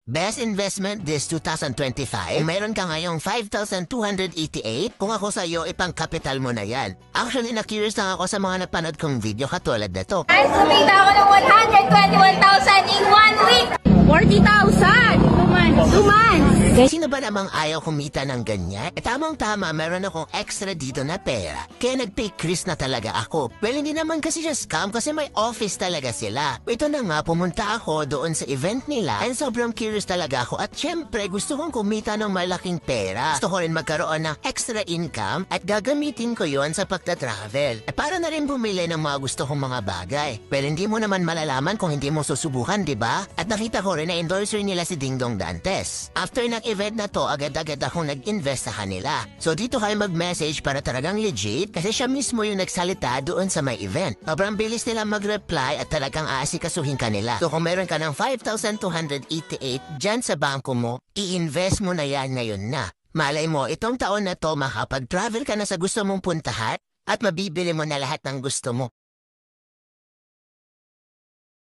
Best investment this 2025. Kung meron ka ngayong 5,288, kung ako sa'yo, ipang-capital mo na yan. Actually, na-curious lang ako sa mga napanood kong video katulad na to. Guys, kumita ako ng 121,000 in 1 week! 40,000! 2 months! Sino ba namang ayaw kumita ng ganyan? Tamang-tama, meron akong extra dito na pera. Kaya nag-pay Chris na talaga ako. Well, hindi naman kasi siya scam kasi may office talaga sila. Ito na nga, pumunta ako doon sa event nila and sobrang curious talaga ako at syempre gusto kong kumita ng malaking pera. Gusto ko rin magkaroon ng extra income at gagamitin ko yon sa pagta-travel. Para na rin bumili ng mga gusto kong mga bagay. Pero hindi mo naman malalaman kung hindi mo susubukan, di ba? At nakita ko rin na endorser nila si Dingdong Dantes. After event na to, agad-agad akong nag-invest sa kanila. So dito kayo mag-message para talagang legit kasi siya mismo yung nagsalita doon sa may event. Sobrang bilis nila mag-reply at talagang aasikasuhin kanila. So kung meron ka ng 5,288 dyan sa bangko mo, i-invest mo na yan ngayon na. Malay mo, itong taon na to makapag-travel ka na sa gusto mong puntahan at mabibili mo na lahat ng gusto mo.